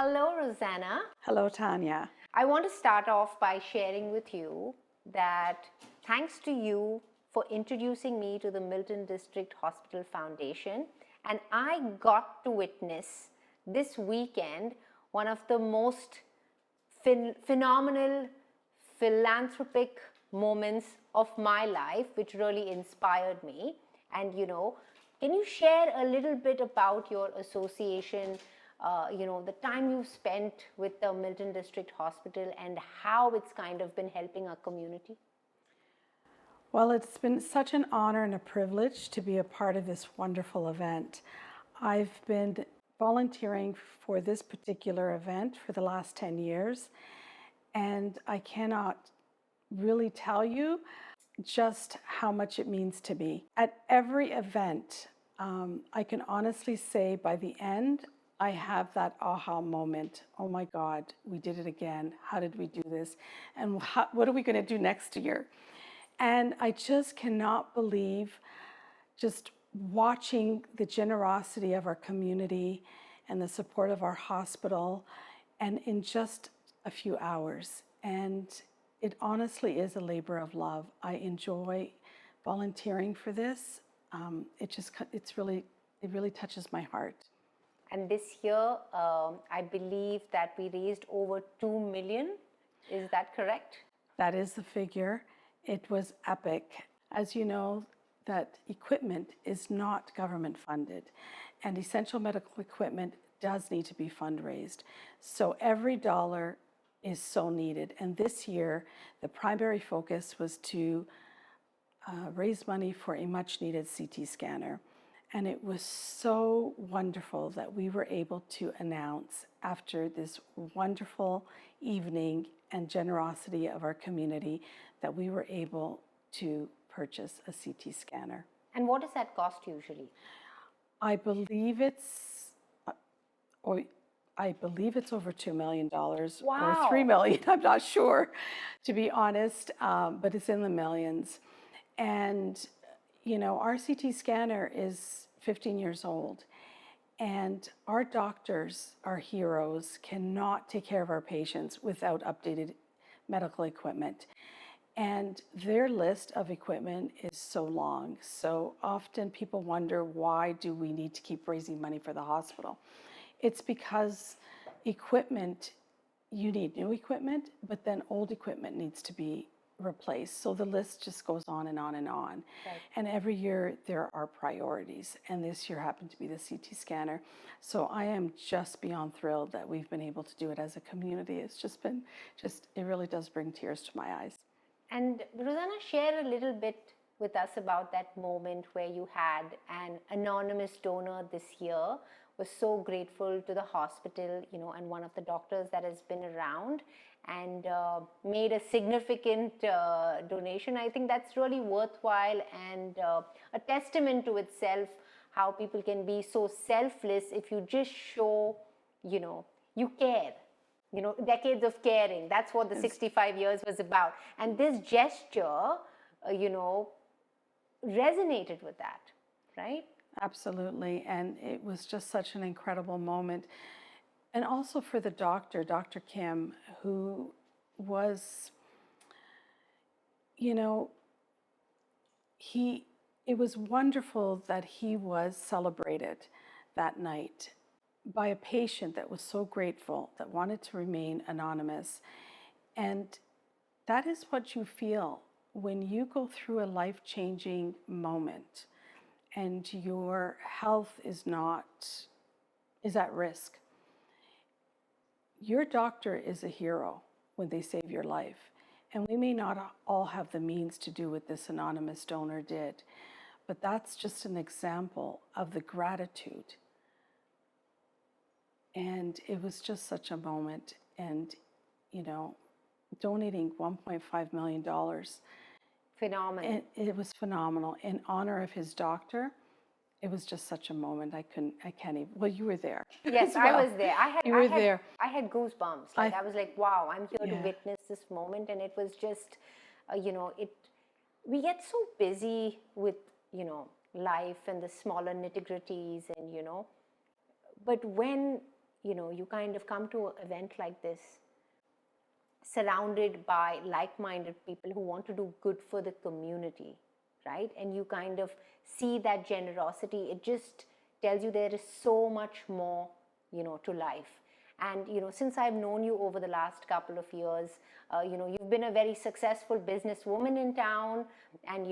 Hello, Rosanna. Hello, Tanya. I want to start off by sharing with you that thanks to you for introducing me to the Milton District Hospital Foundation, and I got to witness this weekend one of the most phenomenal philanthropic moments of my life, which really inspired me. And can you share a little bit about your association, the time you've spent with the Milton District Hospital and how it's kind of been helping our community? Well, it's been such an honor and a privilege to be a part of this wonderful event. I've been volunteering for this particular event for the last 10 years, and I cannot really tell you just how much it means to me. At every event, I can honestly say by the end, I have that aha moment. Oh my God, we did it again. How did we do this? And what are we going to do next year? And I just cannot believe just watching the generosity of our community and the support of our hospital, and in just a few hours. And it honestly is a labor of love. I enjoy volunteering for this. It really touches my heart. And this year, I believe that we raised over 2 million. Is that correct? That is the figure. It was epic. As you know, that equipment is not government funded, and essential medical equipment does need to be fundraised. So every dollar is so needed. And this year, the primary focus was to raise money for a much needed CT scanner. And it was so wonderful that we were able to announce, after this wonderful evening and generosity of our community, that we were able to purchase a CT scanner. And what does that cost usually? I believe it's over $2 million. Wow. Or $3 million. I'm not sure, to be honest, but it's in the millions. And our CT scanner is 15 years old, and our doctors, our heroes, cannot take care of our patients without updated medical equipment. And their list of equipment is so long. So often people wonder, why do we need to keep raising money for the hospital? It's because equipment, you need new equipment, but then old equipment needs to be replaced. So the list just goes on and on and on. Right. And every year there are priorities. And this year happened to be the CT scanner. So I am just beyond thrilled that we've been able to do it as a community. It's just been, it really does bring tears to my eyes. And Rosanna, share a little bit with us about that moment where you had an anonymous donor this year, was so grateful to the hospital, and one of the doctors that has been around, and made a significant donation. I think that's really worthwhile and a testament to itself, how people can be so selfless if you just show, you care. Decades of caring. That's what the 65 years was about. And this gesture, resonated with that, right? Absolutely. And it was just such an incredible moment. And also for the doctor, Dr. Kim, who was, it was wonderful that he was celebrated that night by a patient that was so grateful, that wanted to remain anonymous. And that is what you feel when you go through a life-changing moment and your health is at risk. Your doctor is a hero when they save your life. And we may not all have the means to do what this anonymous donor did, but that's just an example of the gratitude. And it was just such a moment. And, donating $1.5 million. Phenomenal. It was phenomenal. In honor of his doctor, it was just such a moment. I can't even, well, you were there. Yes, well. I was there. there. I had goosebumps. I was like, wow, I'm here to witness this moment. And it was just, we get so busy with, life and the smaller nitty-gritties and, but when you kind of come to an event like this surrounded by like-minded people who want to do good for the community, right? And you kind of see that generosity. It just tells you there is so much more, to life. And since I've known you over the last couple of years, you've been a very successful businesswoman in town, and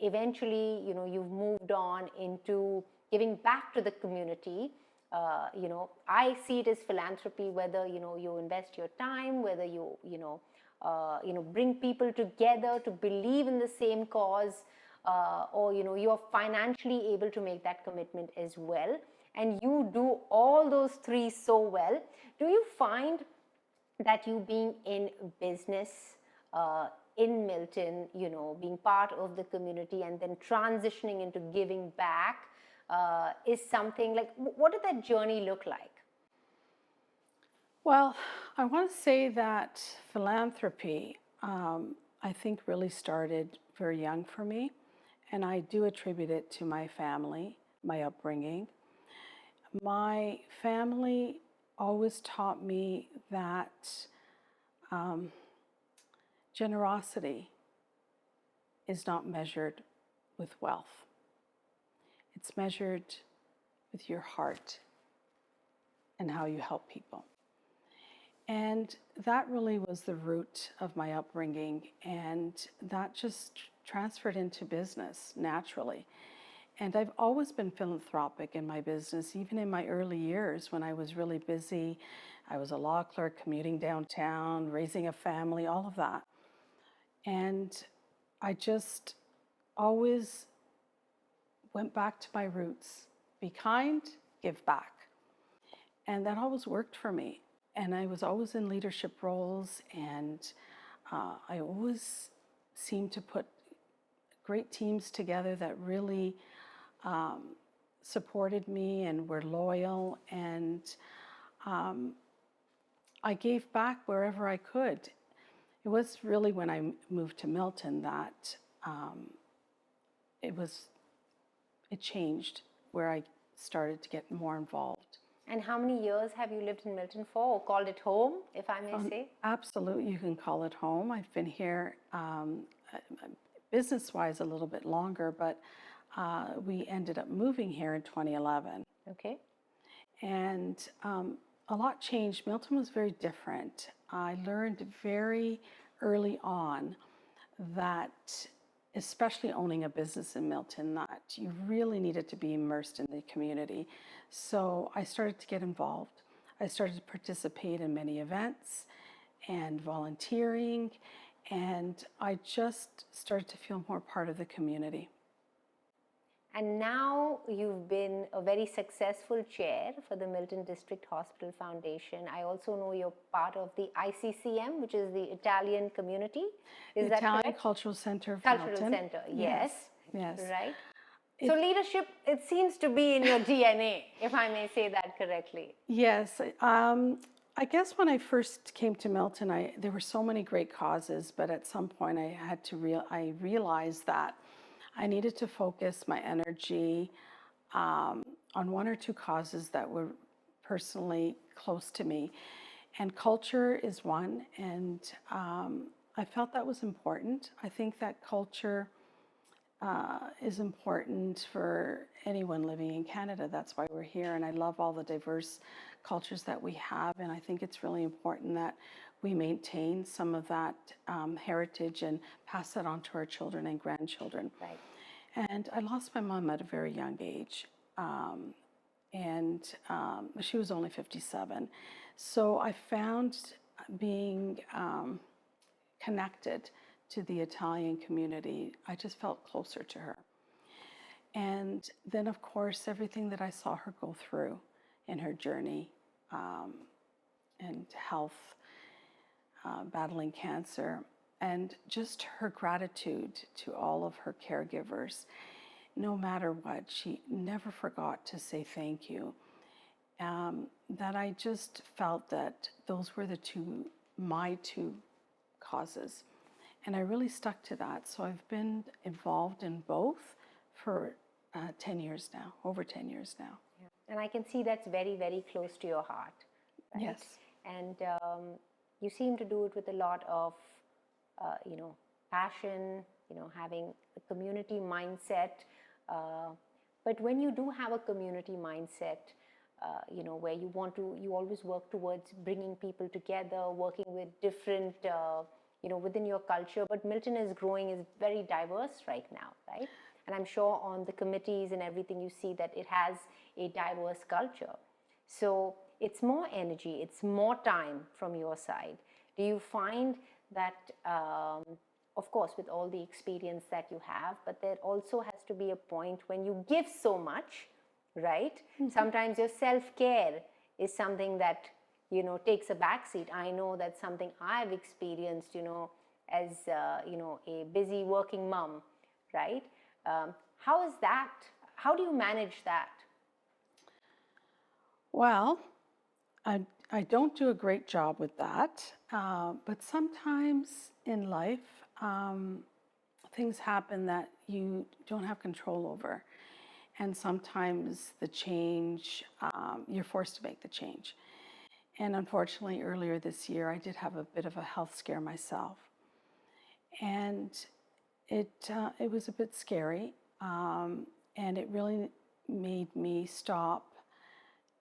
eventually, you've moved on into giving back to the community. I see it as philanthropy, whether you invest your time, whether you bring people together to believe in the same cause, or you're financially able to make that commitment as well, and you do all those three so well. Do you find that you being in business in Milton, being part of the community and then transitioning into giving back is something like, what did that journey look like? Well, I want to say that philanthropy, I think, really started very young for me, and I do attribute it to my family, my upbringing. My family always taught me that generosity is not measured with wealth. It's measured with your heart and how you help people. And that really was the root of my upbringing, and that just transferred into business naturally. And I've always been philanthropic in my business, even in my early years when I was really busy. I was a law clerk, commuting downtown, raising a family, all of that. And I just always went back to my roots. Be kind, give back. And that always worked for me. And I was always in leadership roles, and I always seemed to put great teams together that really supported me and were loyal, and I gave back wherever I could. It was really when I moved to Milton that it changed, where I started to get more involved. And how many years have you lived in Milton for, or called it home, if I may say? Absolutely, you can call it home. I've been here business-wise a little bit longer, but we ended up moving here in 2011. Okay. And a lot changed. Milton was very different. I learned very early on that, especially owning a business in Milton, that you really needed to be immersed in the community. So I started to get involved. I started to participate in many events and volunteering, and I just started to feel more part of the community. And now you've been a very successful chair for the Milton District Hospital Foundation. I also know you're part of the ICCM, which is the Italian community. Is that correct? Italian Cultural Center of Cultural Milton. Center, yes. Yes. Right. So leadership, it seems to be in your DNA, if I may say that correctly. Yes. I guess when I first came to Milton, there were so many great causes, but at some point I realized that I needed to focus my energy on one or two causes that were personally close to me. And culture is one, and I felt that was important. I think that culture is important for anyone living in Canada. That's why we're here, and I love all the diverse cultures that we have, and I think it's really important that we maintain some of that heritage and pass that on to our children and grandchildren. Right. And I lost my mom at a very young age, and she was only 57. So I found being connected to the Italian community, I just felt closer to her. And then, of course, everything that I saw her go through in her journey, and health, battling cancer, and just her gratitude to all of her caregivers. No matter what, she never forgot to say thank you. That I just felt that those were my two causes. And I really stuck to that. So I've been involved in both for 10 years now, over 10 years now. Yeah. And I can see that's very, very close to your heart, right? Yes. And you seem to do it with a lot of, passion, having a community mindset. But when you do have a community mindset, where you always work towards bringing people together, working with different, within your culture. But Milton is growing, is very diverse right now, right? And I'm sure on the committees and everything, you see that it has a diverse culture. So it's more energy, it's more time from your side. Do you find that, of course, with all the experience that you have, but there also has to be a point when you give so much, right? Mm-hmm. Sometimes your self-care is something that, takes a backseat. I know that's something I've experienced, as, a busy working mom, right? How is that? How do you manage that? Well, I don't do a great job with that, but sometimes in life, things happen that you don't have control over. And sometimes the change, you're forced to make the change. And unfortunately, earlier this year, I did have a bit of a health scare myself. And it was a bit scary, and it really made me stop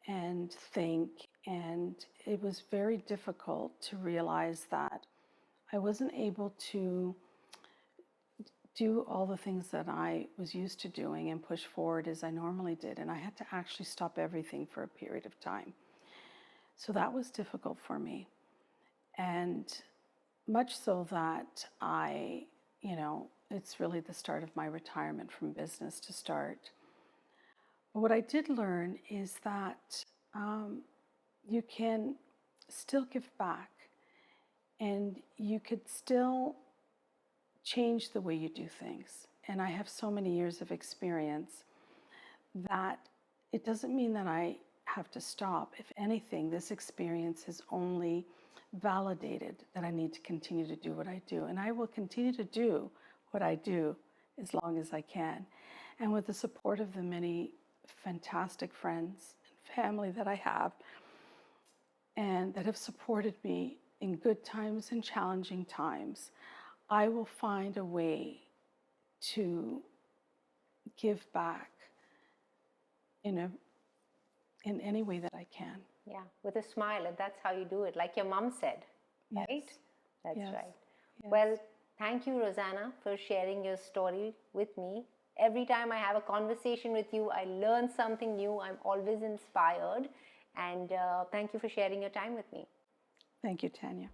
and think. And it was very difficult to realize that I wasn't able to do all the things that I was used to doing and push forward as I normally did. And I had to actually stop everything for a period of time. So that was difficult for me. And much so that it's really the start of my retirement from business to start. But what I did learn is that you can still give back, and you could still change the way you do things. And I have so many years of experience that it doesn't mean that I have to stop. If anything, this experience has only validated that I need to continue to do what I do. And I will continue to do what I do as long as I can. And with the support of the many fantastic friends and family that I have, and that have supported me in good times and challenging times, I will find a way to give back in any way that I can. Yeah, with a smile, and that's how you do it, like your mom said, right? Yes. That's Yes. right. Yes. Well, thank you, Rosanna, for sharing your story with me. Every time I have a conversation with you, I learn something new. I'm always inspired. And thank you for sharing your time with me. Thank you, Tanya.